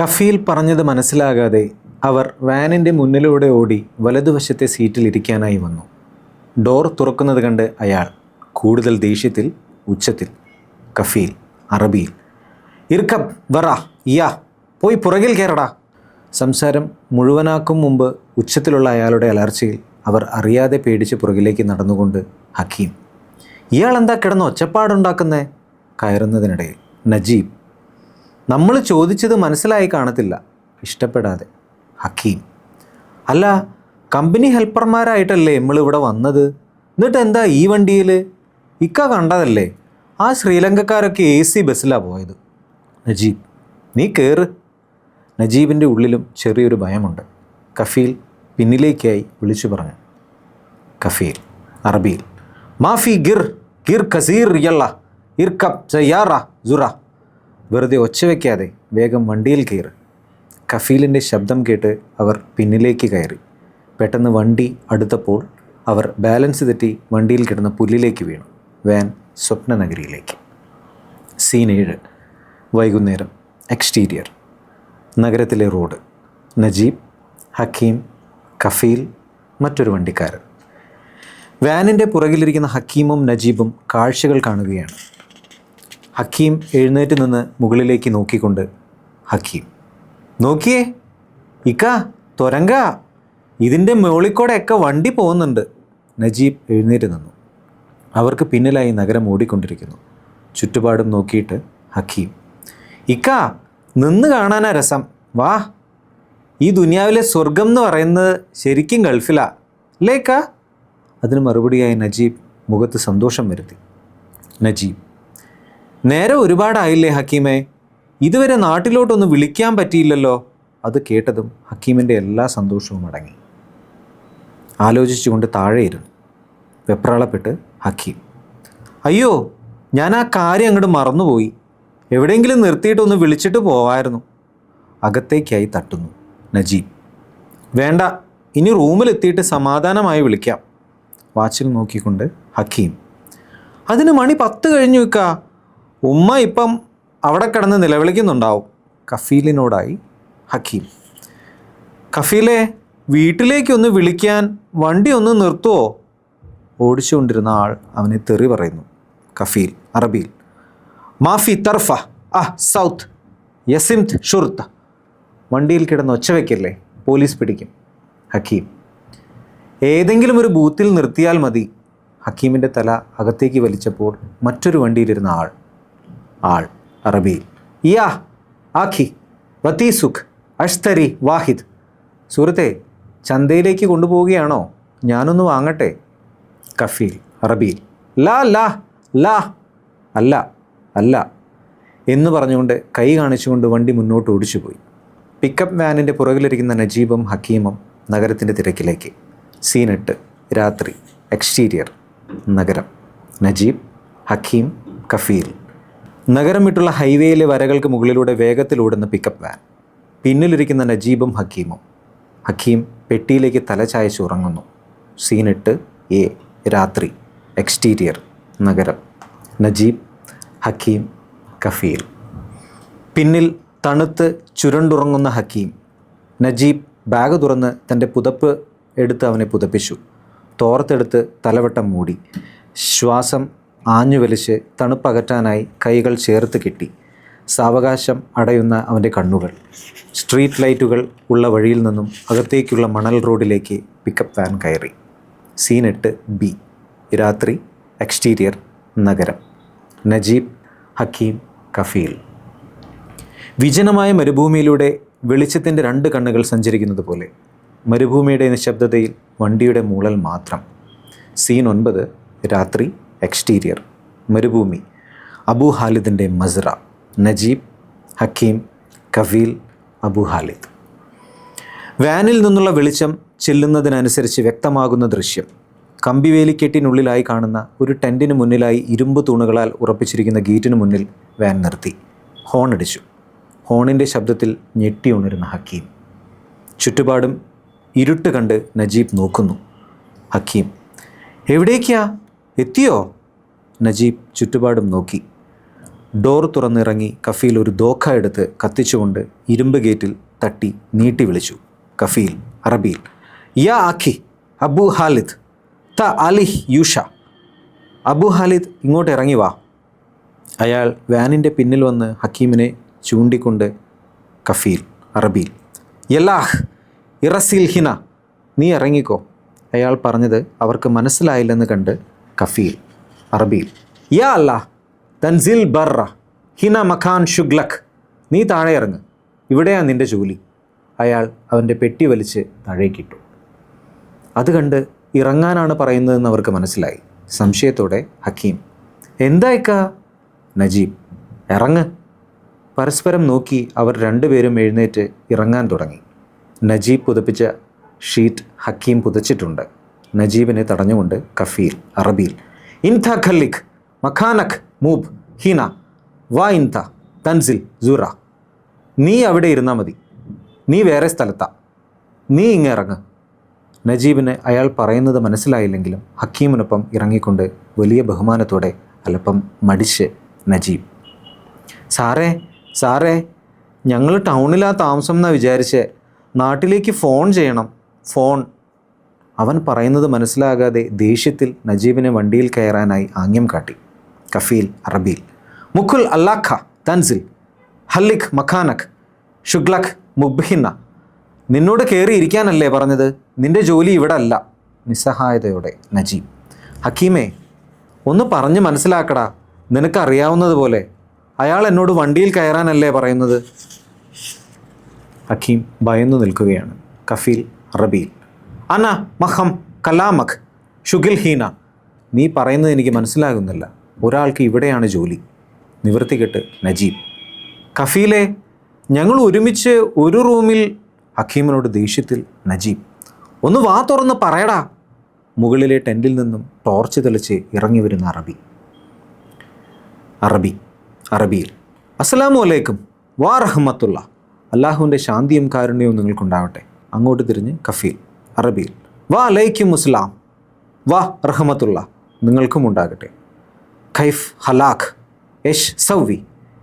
കഫീൽ പറഞ്ഞത് മനസ്സിലാകാതെ അവർ വാനിൻ്റെ മുന്നിലൂടെ ഓടി വലതുവശത്തെ സീറ്റിൽ ഇരിക്കാനായി വന്നു. ഡോർ തുറക്കുന്നത് കണ്ട് അയാൾ കൂടുതൽ ദേഷ്യത്തിൽ ഉച്ചത്തിൽ കഫീൽ അറബിയിൽ ഇർക്കബ് വറ യാ പോയി പുറകിൽ കയറടാ. സംസാരം മുഴുവനാക്കും മുമ്പ് ഉച്ചത്തിലുള്ള അയാളുടെ അലർച്ചയിൽ അവർ അറിയാതെ പേടിച്ച് പുറകിലേക്ക് നടന്നുകൊണ്ട് ഹക്കീം ഇയാളെന്താ കിടന്ന് ഒച്ചപ്പാടുണ്ടാക്കുന്നേ? കയറുന്നതിനിടയിൽ നജീബ് നമ്മൾ ചോദിച്ചത് മനസ്സിലായി കാണത്തില്ല. ഇഷ്ടപ്പെടാതെ ഹക്കീം അല്ല, കമ്പനി ഹെൽപ്പർമാരായിട്ടല്ലേ നമ്മളിവിടെ വന്നത്, എന്നിട്ട് എന്താ ഈ വണ്ടിയിൽ? ഇക്ക കണ്ടതല്ലേ, ആ ശ്രീലങ്കക്കാരൊക്കെ AC ബസ്സിലാണ് പോയത്. നജീബ് നീ കയറ്. നജീബിൻ്റെ ഉള്ളിലും ചെറിയൊരു ഭയമുണ്ട്. കഫീൽ പിന്നിലേക്കായി വിളിച്ചു പറഞ്ഞു. കഫീൽ അറബിയിൽ മാഫി ഗിർ ഗിർ കസീർ യല്ല ഇർക്കബ് സയ്യാറ സുറ. വെറുതെ ഒച്ച വയ്ക്കാതെ വേഗം വണ്ടിയിൽ കയറി. കഫീലിൻ്റെ ശബ്ദം കേട്ട് അവർ പിന്നിലേക്ക് കയറി. പെട്ടെന്ന് വണ്ടി അടുത്തപ്പോൾ അവർ ബാലൻസ് തെറ്റി വണ്ടിയിൽ കിടന്ന പുല്ലിലേക്ക് വീണു. വാൻ സ്വപ്നനഗരിയിലേക്ക്. സീൻ 7. വൈകുന്നേരം. എക്സ്റ്റീരിയർ. നഗരത്തിലെ റോഡ്. നജീബ്, ഹക്കീം, കഫീൽ, മറ്റൊരു വണ്ടിക്കാരൻ. വാനിൻ്റെ പുറകിലിരിക്കുന്ന ഹക്കീമും നജീബും കാഴ്ചകൾ കാണുകയാണ്. ഹക്കീം എഴുന്നേറ്റ് നിന്ന് മുകളിലേക്ക് നോക്കിക്കൊണ്ട് ഹക്കീം നോക്കിയേ ഇക്ക തൊരങ്ക, ഇതിൻ്റെ മുകളിൽക്കൂടെയൊക്കെ വണ്ടി പോകുന്നുണ്ട്. നജീബ് എഴുന്നേറ്റ് നിന്നു. അവർക്ക് പിന്നിലായി നഗരം ഓടിക്കൊണ്ടിരിക്കുന്നു. ചുറ്റുപാടും നോക്കിയിട്ട് ഹക്കീം ഇക്ക നിന്ന് കാണാനാ രസം, വാ. ഈ ദുനിയാവിലെ സ്വർഗം എന്ന് പറയുന്നത് ശരിക്കും ഗൾഫിലാ അല്ലേ ഇക്ക? അതിന് മറുപടിയായി നജീബ് മുഖത്ത് സന്തോഷം വരുത്തി. നജീബ് നേരെ ഒരുപാടായില്ലേ ഹക്കീമേ, ഇതുവരെ നാട്ടിലോട്ടൊന്ന് വിളിക്കാൻ പറ്റിയില്ലല്ലോ. അത് കേട്ടതും ഹക്കീമിൻ്റെ എല്ലാ സന്തോഷവും അടങ്ങി. ആലോചിച്ചുകൊണ്ട് താഴെയിരുന്നു. വെപ്രാളപ്പെട്ട് ഹക്കീം അയ്യോ, ഞാൻ ആ കാര്യം അങ്ങോട്ട് മറന്നുപോയി, എവിടെയെങ്കിലും നിർത്തിയിട്ടൊന്ന് വിളിച്ചിട്ട് പോവായിരുന്നു. അകത്തേക്കായി തട്ടുന്നു. നജീബ് വേണ്ട, ഇനി റൂമിലെത്തിയിട്ട് സമാധാനമായി വിളിക്കാം. വാച്ചിൽ നോക്കിക്കൊണ്ട് ഹക്കീം അതിന് മണി 10 കഴിഞ്ഞു വെക്കാ, ഉമ്മ ഇപ്പം അവിടെ കിടന്ന് നിലവിളിക്കുന്നുണ്ടാവും. കഫീലിനോടായി ഹക്കീം കഫീലെ, വീട്ടിലേക്കൊന്ന് വിളിക്കാൻ വണ്ടി ഒന്ന് നിർത്തുമോ? ഓടിച്ചുകൊണ്ടിരുന്ന ആൾ അവനെ തെറി പറയുന്നു. കഫീൽ അറബിയിൽ മാഫി തർഫ സൗത്ത് യസിംത് ഷുർത്ത. വണ്ടിയിൽ കിടന്ന് ഒച്ച വയ്ക്കല്ലേ, പോലീസ് പിടിക്കും. ഹക്കീം ഏതെങ്കിലും ഒരു ബൂത്തിൽ നിർത്തിയാൽ മതി. ഹക്കീമിൻ്റെ തല അകത്തേക്ക് വലിച്ചപ്പോൾ മറ്റൊരു വണ്ടിയിലിരുന്ന ആൾ അറബിയിൽ യാ ആഖി വതീസുഖ് അഷ്തരി വാഹിദ്. സുഹൃത്തെ, ചന്തയിലേക്ക് കൊണ്ടുപോവുകയാണോ? ഞാനൊന്ന് വാങ്ങട്ടെ. കഫീൽ അറബിയിൽ ലാ ലാ ലാ അല്ല അല്ല എന്ന് പറഞ്ഞുകൊണ്ട് കൈ കാണിച്ചുകൊണ്ട് വണ്ടി മുന്നോട്ട് ഓടിച്ചുപോയി. പിക്കപ്പ് വാനിൻ്റെ പുറകിലിരിക്കുന്ന നജീബും ഹക്കീമും നഗരത്തിൻ്റെ തിരക്കിലേക്ക്. സീൻ 8. രാത്രി. എക്സ്റ്റീരിയർ. നഗരം. നജീബ്, ഹക്കീം, കഫീൽ. നഗരം വിട്ടുള്ള ഹൈവേയിലെ വരകൾക്ക് മുകളിലൂടെ വേഗത്തിലോടുന്ന പിക്കപ്പ് വാൻ. പിന്നിലിരിക്കുന്ന നജീബും ഹക്കീമും. ഹക്കീം പെട്ടിയിലേക്ക് തല ചായച്ച് ഉറങ്ങുന്നു. Scene 8A. രാത്രി. എക്സ്റ്റീരിയർ. നഗരം. നജീബ്, ഹക്കീം, കഫീൽ. പിന്നിൽ തണുത്ത് ചുരണ്ടുറങ്ങുന്ന ഹക്കീം. നജീബ് ബാഗ് തുറന്ന് തൻ്റെ പുതപ്പ് എടുത്ത് അവനെ പുതപ്പിച്ചു. തോർത്തെടുത്ത് തലവട്ടം മൂടി. ശ്വാസം ആഞ്ഞു വലിച്ച് തണുപ്പകറ്റാനായി കൈകൾ ചേർത്ത് കെട്ടി. സാവകാശം അടയുന്ന അവൻ്റെ കണ്ണുകൾ. സ്ട്രീറ്റ് ലൈറ്റുകൾ ഉള്ള വഴിയിൽ നിന്നും അകത്തേക്കുള്ള മണൽ റോഡിലേക്ക് പിക്കപ്പ് വാൻ കയറി. Scene 8B. രാത്രി. എക്സ്റ്റീരിയർ. നഗരം. നജീബ്, ഹക്കീം, കഫീൽ. വിജനമായ മരുഭൂമിയിലൂടെ വെളിച്ചത്തിൻ്റെ 2 കണ്ണുകൾ സഞ്ചരിക്കുന്നത് പോലെ മരുഭൂമിയുടെ നിശബ്ദതയിൽ വണ്ടിയുടെ മൂളൽ മാത്രം. സീൻ 9. രാത്രി. എക്സ്റ്റീരിയർ. മരുഭൂമി. അബു ഹാലിദിൻ്റെ മസ്റ. നജീബ്, ഹക്കീം, കഫീൽ, അബു ഹാലിദ്. വാനിൽ നിന്നുള്ള വെളിച്ചം ചെല്ലുന്നതിനനുസരിച്ച് വ്യക്തമാകുന്ന ദൃശ്യം. കമ്പിവേലിക്കെട്ടിനുള്ളിലായി കാണുന്ന ഒരു ടെൻറ്റിന് മുന്നിലായി ഇരുമ്പ് തൂണുകളാൽ ഉറപ്പിച്ചിരിക്കുന്ന ഗേറ്റിന് മുന്നിൽ വാൻ നിർത്തി. ഹോൺ അടിച്ചു. ഹോണിൻ്റെ ശബ്ദത്തിൽ ഞെട്ടി ഉണരുന്ന ഹക്കീം. ചുറ്റുപാടും ഇരുട്ട് കണ്ട് നജീബ് നോക്കുന്നു. ഹക്കീം എവിടേക്കാ, എത്തിയോ? നജീബ് ചുറ്റുപാടും നോക്കി. ഡോർ തുറന്നിറങ്ങി കഫീൽ ഒരു ദോഖ എടുത്ത് കത്തിച്ചുകൊണ്ട് ഇരുമ്പ് ഗേറ്റിൽ തട്ടി നീട്ടി വിളിച്ചു. കഫീൽ അറബിയിൽ, യാ ആഖി അബു ഹാലിദ് ത അലിഹ് യൂഷ. അബു ഹാലിദ് ഇങ്ങോട്ട് ഇറങ്ങി വാ. അയാൾ വാനിൻ്റെ പിന്നിൽ വന്ന് ഹക്കീമിനെ ചൂണ്ടിക്കൊണ്ട് കഫീൽ അറബിയിൽ, യല്ലാഹ് ഇറസിൽ ഹിന, നീ ഇറങ്ങിക്കോ. അയാൾ പറഞ്ഞത് അവർക്ക് മനസ്സിലായില്ലെന്ന് കണ്ട് കഫീൽ അറബിയിൽ, യാ അല്ലാഹ് തൻസിൽ ബർറ ഹിന മഖാൻ ഷുഗ്ലഖ്, നീ താഴെ ഇറങ്ങ്, ഇവിടെയാണ് നിൻ്റെ ജോലി. അയാൾ അവൻ്റെ പെട്ടി വലിച്ച് താഴേക്കിട്ടു. അത് കണ്ട് ഇറങ്ങാനാണ് പറയുന്നതെന്ന് അവർക്ക് മനസ്സിലായി. സംശയത്തോടെ ഹക്കീം, എന്തായിക്കാ? നജീബ്, ഇറങ്ങ്. പരസ്പരം നോക്കി അവർ രണ്ടുപേരും എഴുന്നേറ്റ് ഇറങ്ങാൻ തുടങ്ങി. നജീബ് പുതപ്പിച്ച ഷീറ്റ് ഹക്കീം പുതച്ചിട്ടുണ്ട്. നജീബിനെ തടഞ്ഞുകൊണ്ട് കഫീൽ അറബിയിൽ, ഇൻത ഖല്ലിഖ് മഖാനഖ് മൂബ് ഹീന വാ ഇൻത തൻസിൽ സൂറ. നീ അവിടെ ഇരുന്നാൽ മതി, നീ വേറെ സ്ഥലത്താ, നീ ഇങ്ങ് ഇറങ്ങ്. നജീബിന് അയാൾ പറയുന്നത് മനസ്സിലായില്ലെങ്കിലും ഹക്കീമിനൊപ്പം ഇറങ്ങിക്കൊണ്ട് വലിയ ബഹുമാനത്തോടെ അല്പം മടിച്ച് നജീബ്, സാറേ ഞങ്ങൾ ടൗണിലാ താമസം എന്നാണ് വിചാരിച്ച്, നാട്ടിലേക്ക് ഫോൺ ചെയ്യണം, ഫോൺ. അവൻ പറയുന്നത് മനസ്സിലാകാതെ ദേഷ്യത്തിൽ നജീബിനെ വണ്ടിയിൽ കയറാനായി ആംഗ്യം കാട്ടി. കഫീൽ അറബിയിൽ, മുഖുൽ അല്ലാഖ തൻസിൽ ഹല്ലിഖ് മഖാനഖ് ഷുഗ്ലഖ് മുബ്ഹിന്ന. നിന്നോട് കയറി ഇരിക്കാനല്ലേ പറഞ്ഞത്, നിൻ്റെ ജോലി ഇവിടെ അല്ല. നിസ്സഹായതയോടെ നജീബ്, ഹക്കീമേ ഒന്ന് പറഞ്ഞ് മനസ്സിലാക്കടാ, നിനക്കറിയാവുന്നതുപോലെ അയാൾ എന്നോട് വണ്ടിയിൽ കയറാനല്ലേ പറയുന്നത്. ഹക്കീം ഭയന്നു നിൽക്കുകയാണ്. കഫീൽ അറബിയിൽ, അന മഹം കലാമഖ് ഷുഗിൽ ഹീന. നീ പറയുന്നത് എനിക്ക് മനസ്സിലാകുന്നില്ല, ഒരാൾക്ക് ഇവിടെയാണ് ജോലി. നിവൃത്തികെട്ട് നജീബ്, കഫീലെ ഞങ്ങൾ ഒരുമിച്ച് ഒരു റൂമിൽ. ഹക്കീമിനോട് ദേഷ്യത്തിൽ നജീബ്, ഒന്ന് വാ തുറന്ന് പറയടാ. മുകളിലെ ടെൻറ്റിൽ നിന്നും ടോർച്ച് തെളിച്ച് ഇറങ്ങി വരുന്ന അറബിയിൽ, അസ്സലാമു അലൈക്കും വാ റഹ്മത്തുള്ള. അള്ളാഹുവിൻ്റെ ശാന്തിയും കാരുണ്യവും നിങ്ങൾക്കുണ്ടാവട്ടെ. അങ്ങോട്ട് തിരിഞ്ഞ് കഫീൽ അറബിയിൽ, വാ അലൈക്കും മുസ്ലാം വാ റഹ്മത്തുള്ള, നിങ്ങൾക്കും ഉണ്ടാകട്ടെ. ഖൈഫ് ഹലാഖ് യഷ് സൗവി,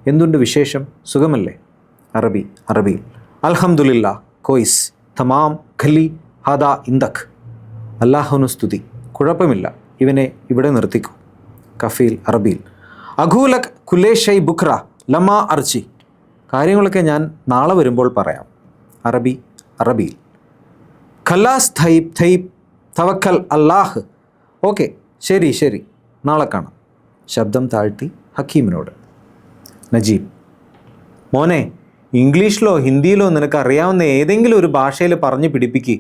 എന്തുണ്ട് വിശേഷം, സുഖമല്ലേ. അറബിയിൽ, അൽഹംദുലില്ലാ കോയിസ് തമാം ഖലി ഹാദാ ഇന്ദഖ്. അല്ലാഹുവിനു സ്തുതി, കുഴപ്പമില്ല, ഇവനെ ഇവിടെ നിർത്തിക്കൂ. കഫീൽ അറബിയിൽ, അഖൂലക് കുലേഷൈ ബുഖ്ര ലമാ അർച്ചി. കാര്യങ്ങളൊക്കെ ഞാൻ നാളെ വരുമ്പോൾ പറയാം. അറബിയിൽ, ഖലാസ് ഥൈബ് തവക്കൽ അല്ലാഹ്. ഓക്കെ, ശരി, നാളെ കാണാം. ശബ്ദം താഴ്ത്തി ഹക്കീമിനോട്. നജീബ്, മോനെ ഇംഗ്ലീഷിലോ ഹിന്ദിയിലോ നിനക്ക് അറിയാവുന്ന ഏതെങ്കിലും ഒരു ഭാഷയിൽ പറഞ്ഞ് പിടിപ്പിക്ക്,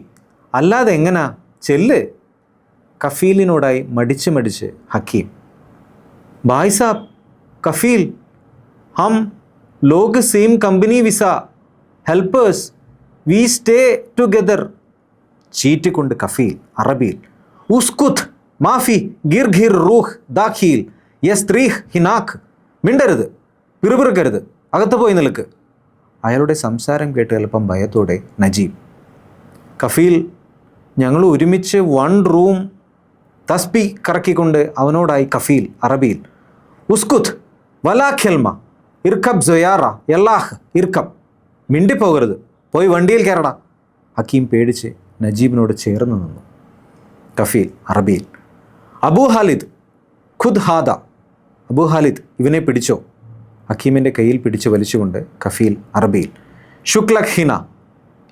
അല്ലാതെ എങ്ങനാ, ചെല്ല്. കഫീലിനോടായി മടിച്ച് ഹക്കീം, ഭായ് സാബ് കഫീൽ ഹം ലോഗ് same company visa helpers we stay together. ചീറ്റിക്കൊണ്ട് കഫീൽ അറബിയിൽ, ഉസ്കുത്ത് മാഫി ഗിർ ഘിർ റൂഹ് ദാഖീൽ യസ്ത്രീഹ് ഹിനാഖ്. മിണ്ടരുത്, പിറുപിറുക്കരുത്, അകത്ത് പോയി നിൽക്ക്. അയാളുടെ സംസാരം കേട്ട് അല്പം ഭയത്തോടെ നജീബ്, കഫീൽ ഞങ്ങൾ ഒരുമിച്ച് വൺ റൂം. തസ്ബി കറക്കിക്കൊണ്ട് അവനോടായി കഫീൽ അറബിയിൽ, ഉസ്കുത്ത് വലാ ഖെൽമ ഇർക്കബ് സൊയാറ യല്ലാഹ് ഇർക്കബ്. മിണ്ടിപ്പോകരുത്, പോയി വണ്ടിയിൽ കയറടാ. ഹക്കീം പേടിച്ച് നജീബിനോട് ചേർന്ന് നിന്നു. കഫീൽ അറബിയിൽ, അബു ഹാലിദ് ഖുദ് ഹാദ. അബു ഹാലിദ് ഇവനെ പിടിച്ചോ. ഹക്കീമിൻ്റെ കയ്യിൽ പിടിച്ച് വലിച്ചുകൊണ്ട് കഫീൽ അറബിയിൽ, ഷുക്ലഖ് ഹിന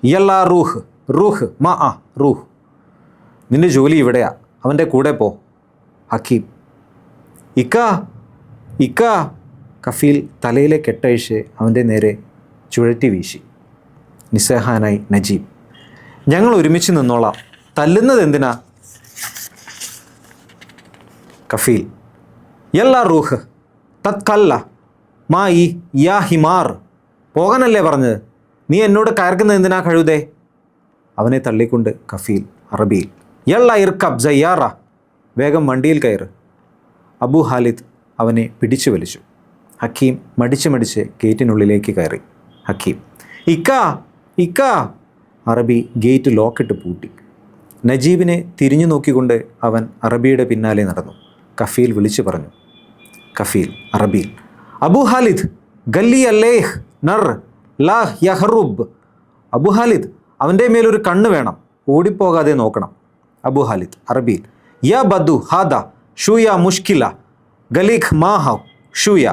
യല്ലാ റൂഹ് മാ ആ റൂഹ്. നിൻ്റെ ജോലി ഇവിടെയാ, അവൻ്റെ കൂടെ പോ. ഹക്കീം, ഇക്ക. കഫീൽ തലയിലെ കെട്ടഴിച്ച് അവൻ്റെ നേരെ ചുഴറ്റി വീശി. നിസ്സഹായനായി നജീബ്, ഞങ്ങൾ ഒരുമിച്ച് നിന്നോളാം, തല്ലുന്നത് എന്തിനാ. കഫീൽ, യല്ലാ റൂഹ് തത്കല്ല മാ ഈ യാ ഹിമാർ. പോകാനല്ലേ പറഞ്ഞത്, നീ എന്നോട് കയർക്കുന്നത് എന്തിനാ കഴുതേ. അവനെ തള്ളിക്കൊണ്ട് കഫീൽ അറബിയിൽ, യല്ലാ ഇർക്കബ് സയ്യാറ. വേഗം വണ്ടിയിൽ കയറ്. അബു ഹാലിദ് അവനെ പിടിച്ചു വലിച്ചു. ഹക്കീം മടിച്ച് ഗേറ്റിനുള്ളിലേക്ക് കയറി. ഹക്കീം, ഇക്ക. അറബി ഗേറ്റ് ലോക്കിട്ട് പൂട്ടി. നജീബിനെ തിരിഞ്ഞു നോക്കിക്കൊണ്ട് അവൻ അറബിയുടെ പിന്നാലെ നടന്നു. കഫീൽ വിളിച്ചു പറഞ്ഞു. കഫീൽ അറബിയിൽ, അബു ഖാലിദ് ഗല്ലി അല്ലേഹ് നർ ലാ യഹ്റുബ്. അബു ഖാലിദ്, അവൻ്റെ മേലൊരു കണ്ണ് വേണം, ഓടിപ്പോകാതെ നോക്കണം. അബു ഖാലിദ് അറബിയിൽ യാ ബദു ഹാദ ഷൂയ മുഷ്കില ഗലീഖ് മാഹവ് ഷൂയ.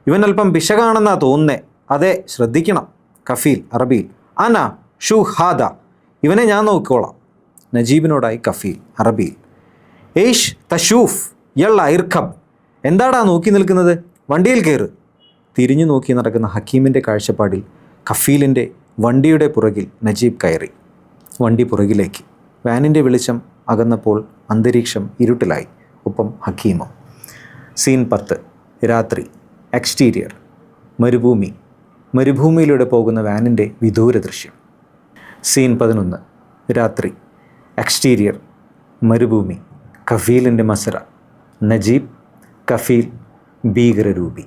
ഇവൻ അല്പം പിശകാണെന്നാ തോന്നുന്നേ, അതെ ശ്രദ്ധിക്കണം. കഫീൽ അറബിയിൽ അന ഷൂ ഹാദ, ഇവനെ ഞാൻ നോക്കിക്കോളാം. നജീബിനോടായി കഫീൽ അറബിയിൽ ഏഷ് തഷൂഫ് യള്ള ഇർഖബ്, എന്താടാ നോക്കി നിൽക്കുന്നത്, വണ്ടിയിൽ കയറ്. തിരിഞ്ഞു നോക്കി നടക്കുന്ന ഹക്കീമിൻ്റെ കാഴ്ചപ്പാടിൽ കഫീലിൻ്റെ വണ്ടിയുടെ പുറകിൽ നജീബ് കയറി. വണ്ടി പുറകിലേക്ക്. വാനിൻ്റെ വെളിച്ചം അകന്നപ്പോൾ അന്തരീക്ഷം ഇരുട്ടിലായി, ഒപ്പം ഹക്കീമോ. സീൻ 10. രാത്രി. എക്സ്റ്റീരിയർ. മരുഭൂമി. മരുഭൂമിയിലൂടെ പോകുന്ന വാനിൻ്റെ വിദൂര ദൃശ്യം. സീൻ 11. രാത്രി. എക്സ്റ്റീരിയർ. മരുഭൂമി. കഫീലിൻ്റെ മസറ. നജീബ്, കഫീൽ, ഭീകരരൂപി.